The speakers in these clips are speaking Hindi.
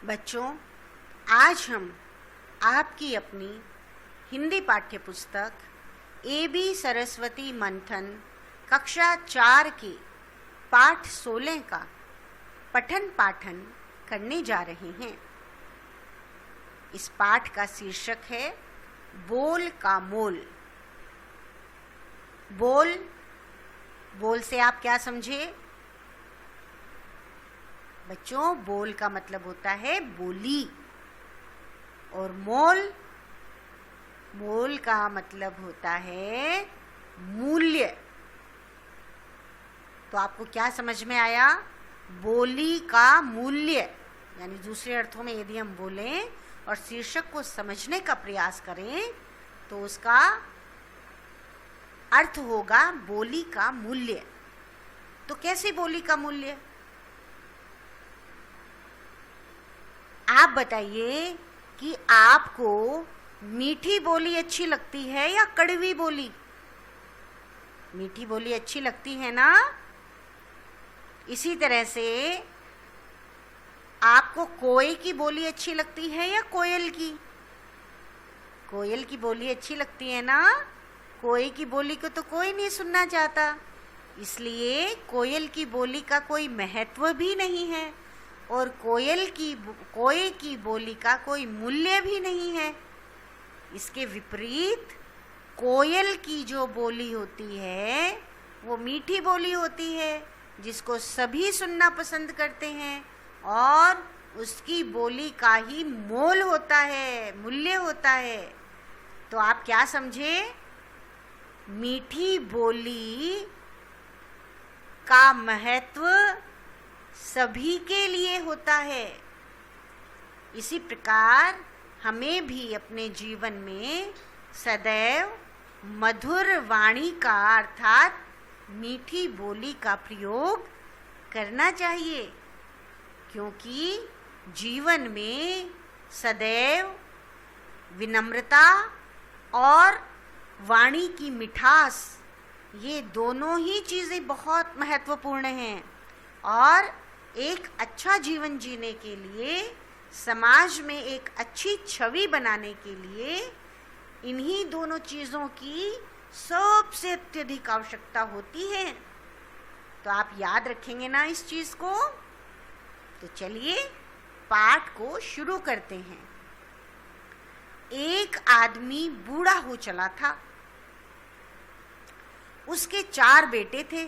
बच्चों, आज हम आपकी अपनी हिंदी पाठ्य पुस्तक ए.बी. सरस्वती मंथन कक्षा 4 के पाठ 16 का पठन पाठन करने जा रहे हैं। इस पाठ का शीर्षक है बोल का मोल। बोल, बोल से आप क्या समझे बच्चों? बोल का मतलब होता है बोली, और मोल, मोल का मतलब होता है मूल्य। तो आपको क्या समझ में आया? बोली का मूल्य, यानी दूसरे अर्थों में यदि हम बोलें और शीर्षक को समझने का प्रयास करें तो उसका अर्थ होगा बोली का मूल्य। तो कैसी बोली का मूल्य? आप बताइए कि आपको मीठी बोली अच्छी लगती है या कड़वी बोली? मीठी बोली अच्छी लगती है ना? इसी तरह से आपको कोई की बोली अच्छी लगती है या कोयल की? कोयल की बोली अच्छी लगती है ना? कोई की बोली को तो कोई नहीं सुनना चाहता, इसलिए कोयल की बोली का कोई महत्व भी नहीं है और कोई की बोली का कोई मूल्य भी नहीं है। इसके विपरीत कोयल की जो बोली होती है वो मीठी बोली होती है, जिसको सभी सुनना पसंद करते हैं, और उसकी बोली का ही मोल होता है, मूल्य होता है। तो आप क्या समझे? मीठी बोली का महत्व सभी के लिए होता है। इसी प्रकार हमें भी अपने जीवन में सदैव मधुर वाणी का अर्थात मीठी बोली का प्रयोग करना चाहिए, क्योंकि जीवन में सदैव विनम्रता और वाणी की मिठास, ये दोनों ही चीज़ें बहुत महत्वपूर्ण हैं। और एक अच्छा जीवन जीने के लिए, समाज में एक अच्छी छवि बनाने के लिए इन्हीं दोनों चीज़ों की सबसे अत्यधिक आवश्यकता होती है। तो आप याद रखेंगे ना इस चीज़ को? तो चलिए पाठ को शुरू करते हैं। एक आदमी बूढ़ा हो चला था। उसके 4 बेटे थे।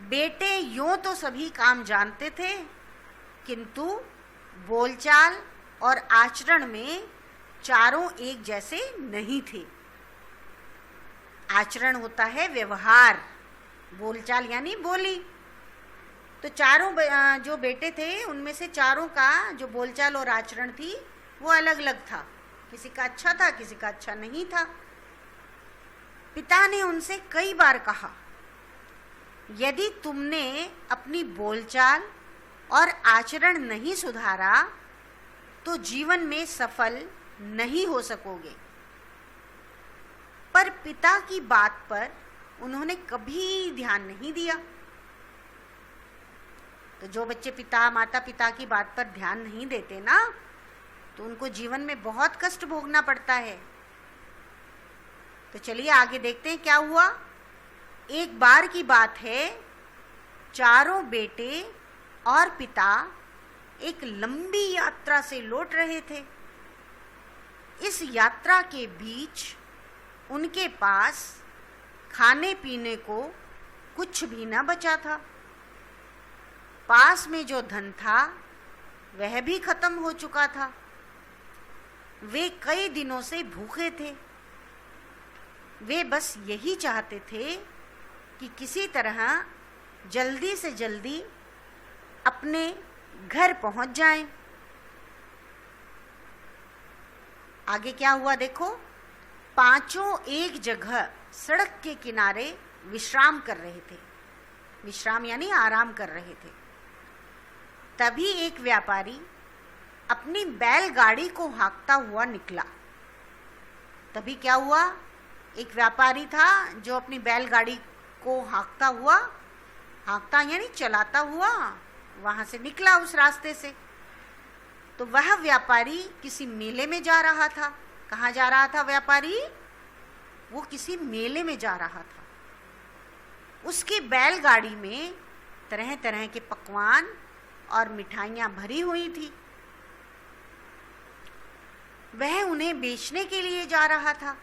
बेटे यूं तो सभी काम जानते थे, किंतु बोलचाल और आचरण में चारों एक जैसे नहीं थे। आचरण होता है व्यवहार, बोलचाल यानी बोली। तो चारों जो बेटे थे उनमें से चारों का जो बोलचाल और आचरण थी वो अलग अलग था। किसी का अच्छा था, किसी का अच्छा नहीं था। पिता ने उनसे कई बार कहा, यदि तुमने अपनी बोलचाल और आचरण नहीं सुधारा तो जीवन में सफल नहीं हो सकोगे। पर पिता की बात पर उन्होंने कभी ध्यान नहीं दिया। तो जो बच्चे माता पिता की बात पर ध्यान नहीं देते ना, तो उनको जीवन में बहुत कष्ट भोगना पड़ता है। तो चलिए आगे देखते हैं क्या हुआ। एक बार की बात है, चारों बेटे और पिता एक लंबी यात्रा से लौट रहे थे। इस यात्रा के बीच उनके पास खाने पीने को कुछ भी न बचा था। पास में जो धन था वह भी खत्म हो चुका था। वे कई दिनों से भूखे थे। वे बस यही चाहते थे कि किसी तरह जल्दी से जल्दी अपने घर पहुंच जाएं। आगे क्या हुआ देखो। पांचों एक जगह सड़क के किनारे विश्राम कर रहे थे। विश्राम यानी आराम कर रहे थे। तभी एक व्यापारी अपनी बैलगाड़ी को हाँकता हुआ निकला। तभी क्या हुआ? एक व्यापारी था जो अपनी बैलगाड़ी को हाँकता यानी चलाता हुआ वहां से निकला उस रास्ते से। तो वह व्यापारी किसी मेले में जा रहा था। कहाँ जा रहा था व्यापारी? वो किसी मेले में जा रहा था। उसकी बैलगाड़ी में तरह तरह के पकवान और मिठाइयाँ भरी हुई थी। वह उन्हें बेचने के लिए जा रहा था।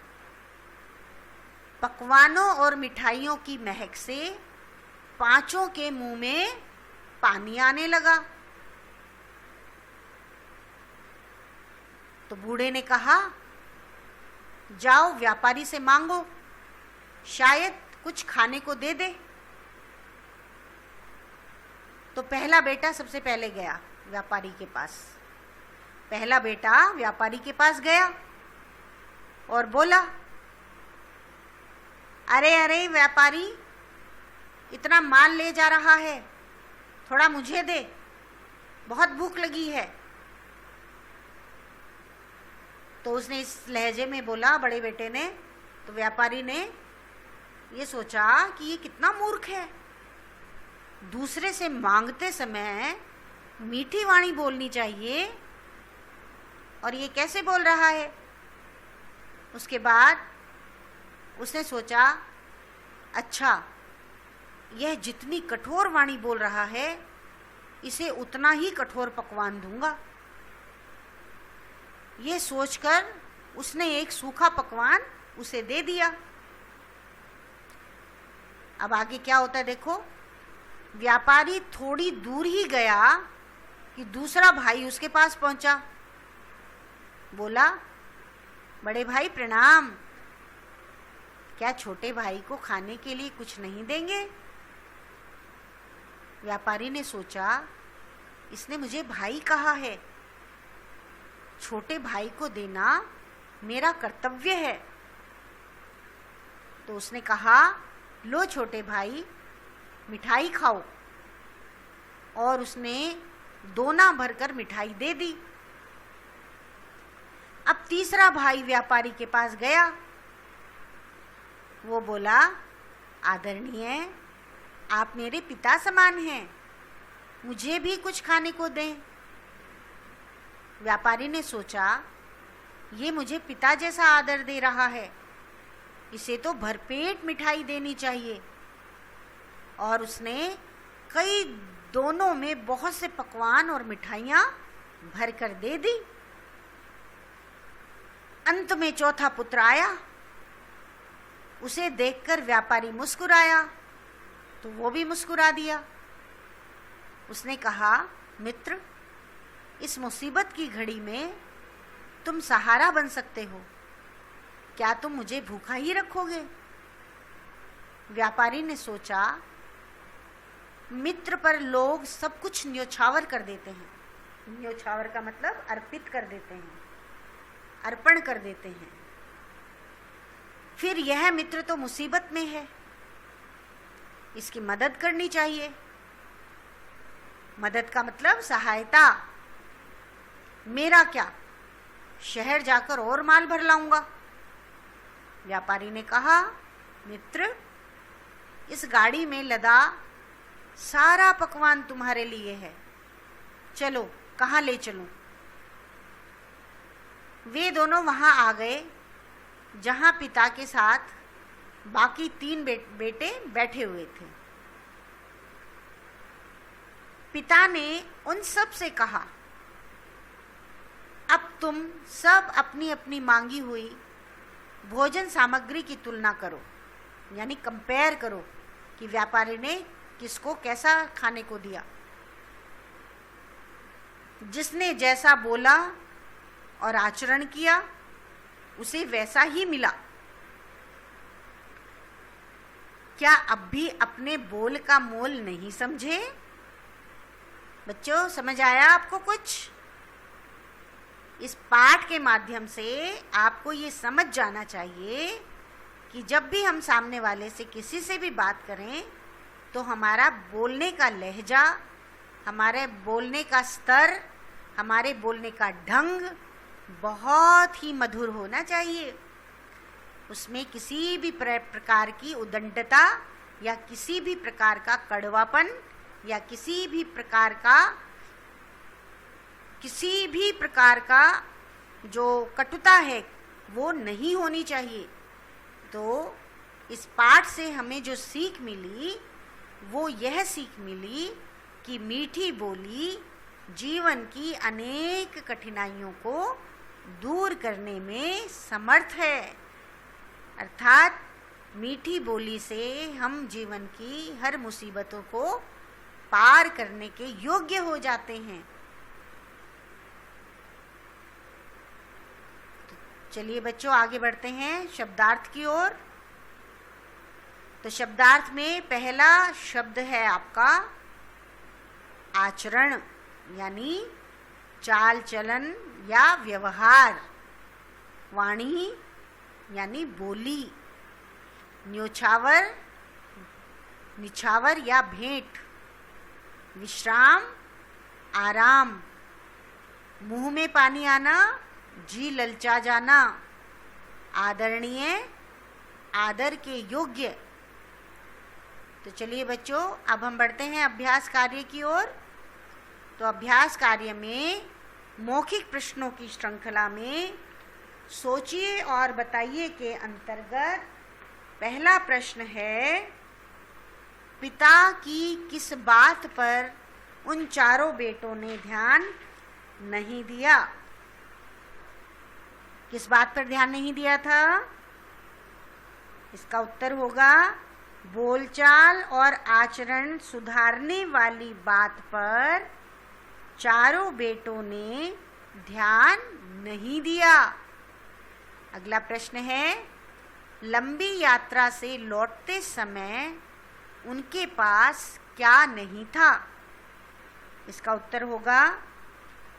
पकवानों और मिठाइयों की महक से पांचों के मुंह में पानी आने लगा। तो बूढ़े ने कहा, जाओ व्यापारी से मांगो, शायद कुछ खाने को दे दे। तो पहला बेटा सबसे पहले गया व्यापारी के पास। पहला बेटा व्यापारी के पास गया और बोला, अरे अरे व्यापारी, इतना माल ले जा रहा है, थोड़ा मुझे दे, बहुत भूख लगी है। तो उसने इस लहजे में बोला, बड़े बेटे ने। तो व्यापारी ने ये सोचा कि ये कितना मूर्ख है, दूसरे से मांगते समय मीठी वाणी बोलनी चाहिए और ये कैसे बोल रहा है। उसके बाद उसने सोचा, अच्छा यह जितनी कठोर वाणी बोल रहा है, इसे उतना ही कठोर पकवान दूंगा। ये सोचकर उसने एक सूखा पकवान उसे दे दिया। अब आगे क्या होता है देखो। व्यापारी थोड़ी दूर ही गया कि दूसरा भाई उसके पास पहुंचा। बोला, बड़े भाई प्रणाम, क्या छोटे भाई को खाने के लिए कुछ नहीं देंगे? व्यापारी ने सोचा, इसने मुझे भाई कहा है, छोटे भाई को देना मेरा कर्तव्य है। तो उसने कहा, लो छोटे भाई, मिठाई खाओ। और उसने दोना भरकर मिठाई दे दी। अब तीसरा भाई व्यापारी के पास गया। वो बोला, आदरणीय, आप मेरे पिता समान हैं, मुझे भी कुछ खाने को दें। व्यापारी ने सोचा, ये मुझे पिता जैसा आदर दे रहा है, इसे तो भरपेट मिठाई देनी चाहिए। और उसने कई दोनों में बहुत से पकवान और मिठाइयाँ भर कर दे दी। अंत में चौथा पुत्र आया। उसे देखकर व्यापारी मुस्कुराया, तो वो भी मुस्कुरा दिया। उसने कहा, मित्र, इस मुसीबत की घड़ी में तुम सहारा बन सकते हो, क्या तुम मुझे भूखा ही रखोगे? व्यापारी ने सोचा, मित्र पर लोग सब कुछ न्योछावर कर देते हैं। न्योछावर का मतलब अर्पित कर देते हैं, अर्पण कर देते हैं। फिर यह मित्र तो मुसीबत में है, इसकी मदद करनी चाहिए। मदद का मतलब सहायता। मेरा क्या, शहर जाकर और माल भर लाऊंगा। व्यापारी ने कहा, मित्र, इस गाड़ी में लदा सारा पकवान तुम्हारे लिए है, चलो, कहाँ ले चलूं? वे दोनों वहां आ गए जहां पिता के साथ बाकी तीन बेटे बैठे हुए थे। पिता ने उन सब से कहा, अब तुम सब अपनी अपनी मांगी हुई भोजन सामग्री की तुलना करो, यानी कंपेयर करो कि व्यापारी ने किसको कैसा खाने को दिया। जिसने जैसा बोला और आचरण किया, उसे वैसा ही मिला। क्या अब भी अपने बोल का मोल नहीं समझे? बच्चों, समझ आया आपको कुछ? इस पाठ के माध्यम से आपको ये समझ जाना चाहिए कि जब भी हम सामने वाले से किसी से भी बात करें तो हमारा बोलने का लहजा, हमारे बोलने का स्तर, हमारे बोलने का ढंग बहुत ही मधुर होना चाहिए। उसमें किसी भी प्रकार की उद्दंडता या किसी भी प्रकार का कड़वापन या किसी भी प्रकार का जो कटुता है वो नहीं होनी चाहिए। तो इस पाठ से हमें जो सीख मिली वो यह सीख मिली कि मीठी बोली जीवन की अनेक कठिनाइयों को दूर करने में समर्थ है। अर्थात मीठी बोली से हम जीवन की हर मुसीबतों को पार करने के योग्य हो जाते हैं। तो चलिए बच्चों आगे बढ़ते हैं शब्दार्थ की ओर। तो शब्दार्थ में पहला शब्द है आपका आचरण, यानी चाल चलन या व्यवहार। वाणी यानी बोली। न्योछावर निछावर या भेंट। विश्राम आराम। मुंह में पानी आना, जी ललचा जाना। आदरणीय आदर के योग्य। तो चलिए बच्चों अब हम बढ़ते हैं अभ्यास कार्य की ओर। तो अभ्यास कार्य में मौखिक प्रश्नों की श्रृंखला में सोचिए और बताइए के अंतर्गत पहला प्रश्न है, पिता की किस बात पर उन चारों बेटों ने ध्यान नहीं दिया? किस बात पर ध्यान नहीं दिया था? इसका उत्तर होगा बोलचाल और आचरण सुधारने वाली बात पर चारों बेटों ने ध्यान नहीं दिया। अगला प्रश्न है, लंबी यात्रा से लौटते समय उनके पास क्या नहीं था? इसका उत्तर होगा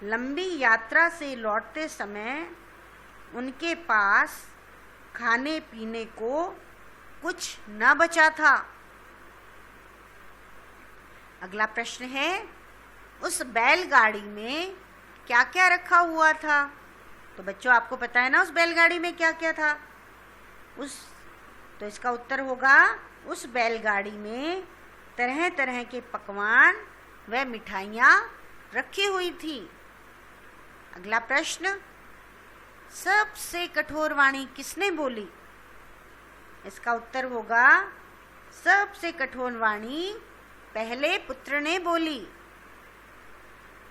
लंबी यात्रा से लौटते समय उनके पास खाने पीने को कुछ न बचा था। अगला प्रश्न है, उस बैलगाड़ी में क्या क्या रखा हुआ था? तो बच्चों आपको पता है ना उस बैलगाड़ी में क्या क्या था? तो इसका उत्तर होगा उस बैलगाड़ी में तरह तरह के पकवान व मिठाइयाँ रखी हुई थी। अगला प्रश्न, सबसे कठोर वाणी किसने बोली? इसका उत्तर होगा सबसे कठोर वाणी पहले पुत्र ने बोली।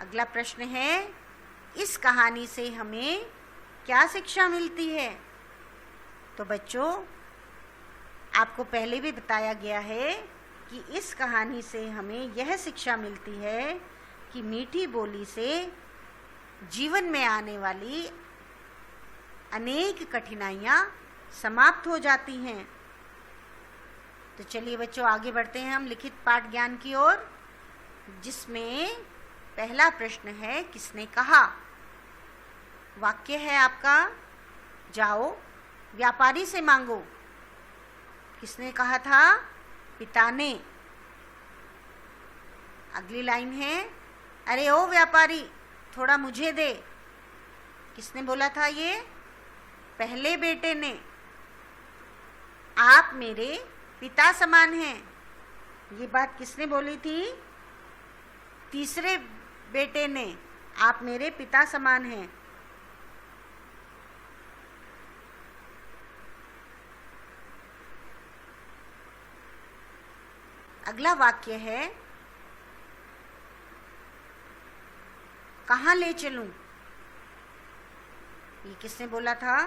अगला प्रश्न है, इस कहानी से हमें क्या शिक्षा मिलती है? तो बच्चों आपको पहले भी बताया गया है कि इस कहानी से हमें यह शिक्षा मिलती है कि मीठी बोली से जीवन में आने वाली अनेक कठिनाइयाँ समाप्त हो जाती हैं। तो चलिए बच्चों आगे बढ़ते हैं हम लिखित पाठ ज्ञान की ओर, जिसमें पहला प्रश्न है, किसने कहा? वाक्य है आपका, जाओ व्यापारी से मांगो। किसने कहा था? पिता ने। अगली लाइन है, अरे ओ व्यापारी थोड़ा मुझे दे। किसने बोला था ये? पहले बेटे ने। आप मेरे पिता समान हैं, ये बात किसने बोली थी? तीसरे बेटे ने, आप मेरे पिता समान हैं। अगला वाक्य है, कहाँ ले चलूं? ये किसने बोला था?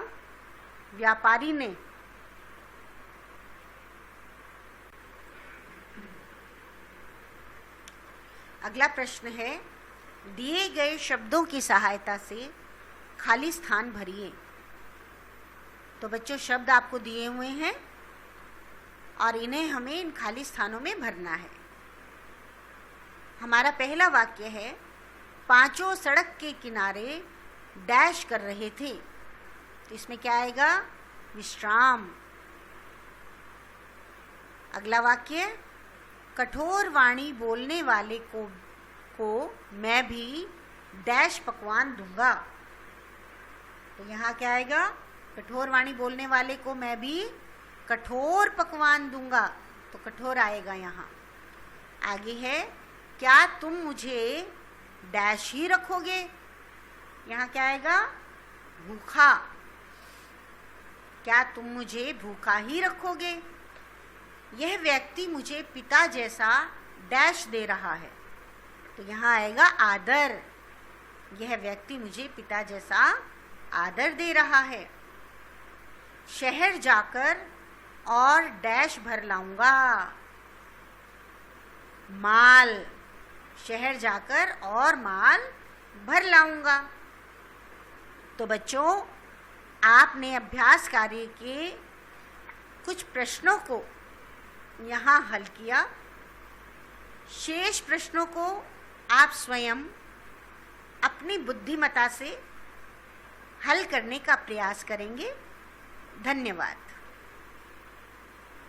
व्यापारी ने। अगला प्रश्न है, दिए गए शब्दों की सहायता से खाली स्थान भरिए। तो बच्चों शब्द आपको दिए हुए हैं और इन्हें हमें इन खाली स्थानों में भरना है। हमारा पहला वाक्य है, पांचों सड़क के किनारे डैश कर रहे थे। तो इसमें क्या आएगा? विश्राम। अगला वाक्य, कठोर वाणी बोलने वाले को मैं भी डैश पकवान दूंगा। तो यहाँ क्या आएगा? कठोर वाणी बोलने वाले को मैं भी कठोर पकवान दूंगा। तो कठोर आएगा यहाँ। आगे है, क्या तुम मुझे डैश ही रखोगे? यहाँ क्या आएगा? भूखा। क्या तुम मुझे भूखा ही रखोगे? यह व्यक्ति मुझे पिता जैसा डैश दे रहा है, तो यहाँ आएगा आदर। यह व्यक्ति मुझे पिता जैसा आदर दे रहा है। शहर जाकर और डैश भर लाऊंगा। माल। शहर जाकर और माल भर लाऊंगा। तो बच्चों, आपने अभ्यास कार्य के कुछ प्रश्नों को यहाँ हल किया। शेष प्रश्नों को आप स्वयं अपनी बुद्धिमत्ता से हल करने का प्रयास करेंगे। धन्यवाद।